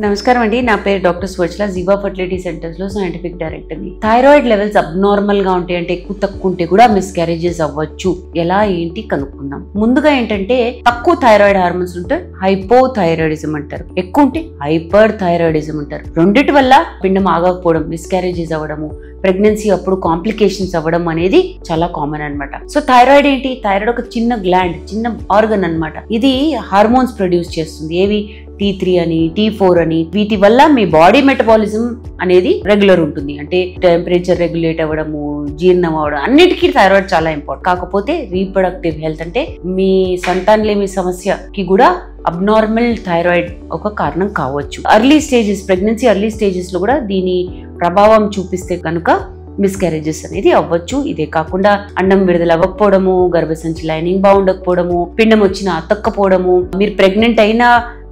నమస్కారం అండి. నా పేరు డాక్టర్ స్వచ్ఛల, జీవా ఫర్టిలిటీ సెంటర్స్ లో సైంటిఫిక్ డైరెక్టర్ ని. థైరాయిడ్ లెవెల్స్ అబ్నార్మల్ గా ఉంటాయి అంటే ఎక్కువ తక్కువ ఉంటే కూడా మిస్క్యారేజెస్ అవ్వచ్చు. ఎలా ఏంటి కనుక్కుందాం. ముందుగా ఏంటంటే తక్కువ థైరాయిడ్ హార్మోన్స్ ఉంటే హైపోథైరాయిడిజం అంటారు, ఎక్కువ ఉంటే హైపర్ థైరాయిడిజం అంటారు. రెండిటి వల్ల పిండం ఆగకపోవడం, మిస్క్యారేజెస్ అవ్వడము, ప్రెగ్నెన్సీ అప్పుడు కాంప్లికేషన్స్ అవ్వడం అనేది చాలా కామన్ అన్నమాట. సో థైరాయిడ్ ఏంటి? థైరాయిడ్ ఒక చిన్న గ్లాండ్, చిన్న ఆర్గన్ అన్నమాట. ఇది హార్మోన్స్ ప్రొడ్యూస్ చేస్తుంది. ఏవి? T3 అని, T4 అని. వీటి వల్ల మీ బాడీ మెటబాలిజం అనేది రెగ్యులర్ ఉంటుంది. అంటే టెంపరేచర్ రెగ్యులేట్ అవ్వడము, జీర్ణం అవ్వడం, అన్నిటికీ థైరాయిడ్ చాలా ఇంపార్టెంట్. కాకపోతే రీప్రొడక్టివ్ హెల్త్ అంటే మీ సంతానలేమి సమస్యకి కూడా అబ్నార్మల్ థైరాయిడ్ ఒక కారణం కావచ్చు. Early stages, pregnancy early stages లో కూడా దీని ప్రభావం చూపిస్తే కనుక మిస్క్యారేజెస్ అనేది అవ్వచ్చు. ఇదే కాకుండా అండం విడుదల అవ్వకపోవడము, గర్భసంచి లైనింగ్ బాగుండకపోవడము, పిండం వచ్చిన అతక్కపోవడము, మీరు ప్రెగ్నెంట్ అయినా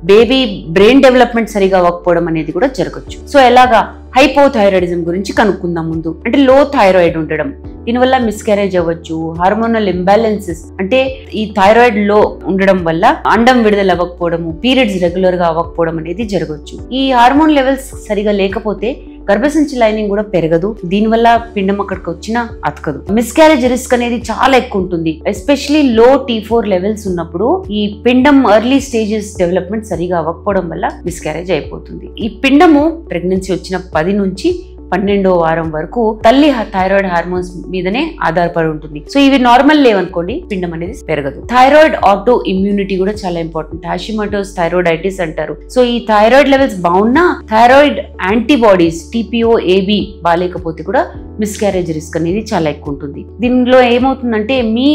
బేబీ బ్రెయిన్ డెవలప్మెంట్ సరిగా అవ్వకపోవడం అనేది కూడా జరగచ్చు. సో ఎలాగా? హైపోథైరాయిడిజం గురించి కనుక్కుందాం ముందు. అంటే లో థైరాయిడ్ ఉండడం, దీనివల్ల మిస్క్యారేజ్ అవ్వచ్చు. హార్మోనల్ ఇంబ్యాలెన్సెస్ అంటే ఈ థైరాయిడ్ లో ఉండడం వల్ల అండం విడుదల అవ్వకపోవడము, పీరియడ్స్ రెగ్యులర్ గా అవ్వకపోవడం అనేది జరగవచ్చు. ఈ హార్మోన్ లెవెల్స్ సరిగా లేకపోతే గర్భసంచి లైనింగ్ కూడా పెరగదు. దీనివల్ల పిండం అక్కడికి వచ్చినా అతకదు. మిస్క్యారేజ్ రిస్క్ అనేది చాలా ఎక్కువ ఉంటుంది. ఎస్పెషలీ లో T4 లెవెల్స్ ఉన్నప్పుడు ఈ పిండం ఎర్లీ స్టేజెస్ డెవలప్మెంట్ సరిగా అవ్వకపోవడం వల్ల మిస్క్యారేజ్ అయిపోతుంది. ఈ పిండము ప్రెగ్నెన్సీ వచ్చిన 10 నుంచి 12వ వారం వరకు తల్లి థైరాయిడ్ హార్మోన్స్ మీదనే ఆధారపడి ఉంటుంది. సో ఇవి నార్మల్ లేవనుకోండి, పిండం అనేది పెరగదు. థైరాయిడ్ ఆటో ఇమ్యూనిటీ కూడా చాలా ఇంపార్టెంట్. హాషిమోటోస్ థైరాయిడైటిస్ అంటారు. సో ఈ థైరాయిడ్ లెవెల్స్ బాగున్నా థైరాయిడ్ యాంటీబాడీస్ TPO-AB బాగాలేకపోతే కూడా మిస్క్యారేజ్ రిస్క్ అనేది చాలా ఎక్కువ ఉంటుంది. దీనిలో ఏమవుతుందంటే మీ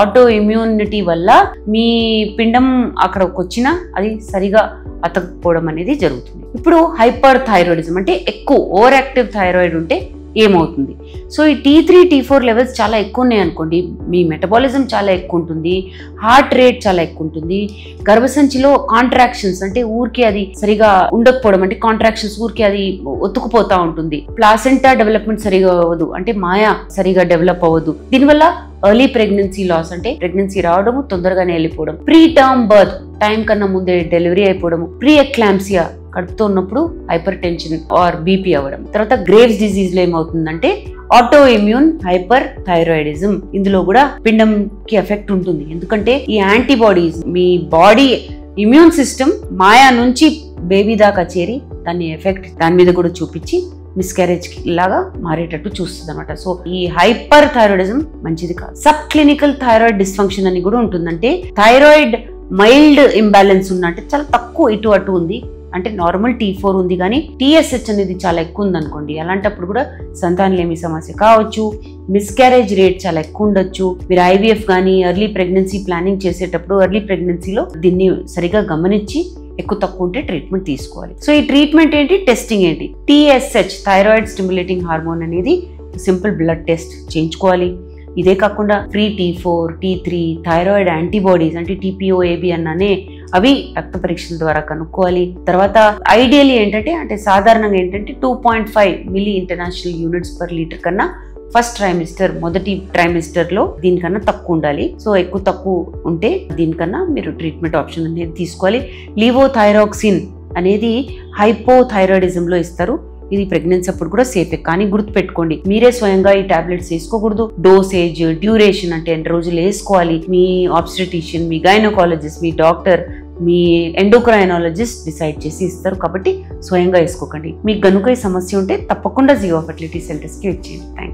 ఆటో ఇమ్యూనిటీ వల్ల మీ పిండం అక్కడికి వచ్చినా అది సరిగా అతకపోవడం అనేది జరుగుతుంది. ఇప్పుడు హైపర్ థైరాయిడిజం అంటే ఎక్కువ ఓవర్ యాక్టివ్ థైరాయిడ్ ఉంటే ఏమవుతుంది? సో ఈ T3, T4 లెవెల్స్ చాలా ఎక్కువ ఉన్నాయి అనుకోండి, మీ మెటబాలిజం చాలా ఎక్కువ ఉంటుంది, హార్ట్ రేట్ చాలా ఎక్కువ ఉంటుంది, గర్భసంచిలో కాంట్రాక్షన్స్ అంటే ఊరికే అది సరిగా ఉండకపోవడం, అంటే కాంట్రాక్షన్స్ ఊరికే అది ఒత్తుకుపోతా ఉంటుంది. ప్లాసెంటా డెవలప్మెంట్ సరిగా అవ్వదు, అంటే మాయా సరిగా డెవలప్ అవ్వదు. దీనివల్ల ఎర్లీ ప్రెగ్నెన్సీ లాస్ అంటే ప్రెగ్నెన్సీ రావడము, తొందరగానే వెళ్ళిపోవడం, ప్రీ టర్మ్ బర్త్ టైం కన్నా ముందే డెలివరీ అయిపోవడము, ప్రీ ఎక్లాంప్సియా కడుపుతో ఉన్నప్పుడు హైపర్ టెన్షన్ ఆర్ BP అవ్వడం. తర్వాత గ్రేవ్స్ డిజీజ్ లో ఏమవుతుందంటే ఆటో ఇమ్యూన్ హైపర్ థైరాయిడిజం. ఇందులో కూడా పిండం కి ఎఫెక్ట్ ఉంటుంది. ఎందుకంటే ఈ యాంటీబాడీస్ మీ బాడీ ఇమ్యూన్ సిస్టమ్ మాయా నుంచి బేబీ దాకా చేరి దాని ఎఫెక్ట్ దాని మీద కూడా చూపించి మిస్క్యారేజ్ లాగా మారేటట్టు చూస్తుంది అనమాట. సో ఈ హైపర్ థైరాయిడిజం మంచిది కాదు. సబ్ క్లినికల్ థైరాయిడ్ డిస్ఫంక్షన్ అని కూడా ఉంటుందంటే థైరాయిడ్ మైల్డ్ ఇంబ్యాలెన్స్ ఉన్న, అంటే చాలా తక్కువ ఇటు అటు ఉంది, అంటే నార్మల్ T4 ఉంది కానీ TSH అనేది చాలా ఎక్కువ ఉంది అనుకోండి. అలాంటప్పుడు కూడా సంతానలేమి సమస్య కావచ్చు. మిస్క్యారేజ్ రేట్ చాలా ఎక్కువ ఉండొచ్చు. మీరు IVF కానీ ఎర్లీ ప్రెగ్నెన్సీ ప్లానింగ్ చేసేటప్పుడు ఎర్లీ ప్రెగ్నెన్సీలో దీన్ని సరిగా గమనించి ఎక్కువ తక్కువ ఉంటే ట్రీట్మెంట్ తీసుకోవాలి. సో ఈ ట్రీట్మెంట్ ఏంటి? టెస్టింగ్ ఏంటి? TSH థైరాయిడ్ స్టిమ్యులేటింగ్ హార్మోన్ అనేది సింపుల్ బ్లడ్ టెస్ట్ చేయించుకోవాలి. ఇదే కాకుండా free T4, T3 thyroid antibodies అంటే TPO-AB అన్నానే అవి రక్త పరీక్షల ద్వారా కనుక్కోవాలి. తర్వాత ఐడియల్లీ ఏంటంటే అంటే సాధారణంగా ఏంటంటే 2.5 milli international units per litre కన్నా ఫస్ట్ ట్రైమిస్టర్, మొదటి ట్రైమిస్టర్ లో దీనికన్నా తక్కువ ఉండాలి. సో ఎక్కువ తక్కువ ఉంటే దీనికన్నా మీరు ట్రీట్మెంట్ ఆప్షన్ అనేది తీసుకోవాలి. లివోథైరాక్సిన్ అనేది హైపోథైరాయిడిజం లో ఇస్తారు. ఇది ప్రెగ్నెన్సీ అప్పుడు కూడా సేఫే, కానీ గుర్తుపెట్టుకోండి మీరే స్వయంగా ఈ టాబ్లెట్స్ వేసుకోకూడదు. డోసేజ్, డ్యూరేషన్ అంటే ఎన్ని రోజులు వేసుకోవాలి మీ ఆబ్స్టెట్రిషియన్, మీ గైనకాలజిస్ట్, మీ డాక్టర్, మీ ఎండోక్రైనాలజిస్ట్ డిసైడ్ చేసి ఇస్తారు. కాబట్టి స్వయంగా వేసుకోకండి. మీకు గనుక ఈ సమస్య ఉంటే తప్పకుండా జీవా ఫర్టిలిటీ సెంటర్స్కి వచ్చేయండి. Thank you.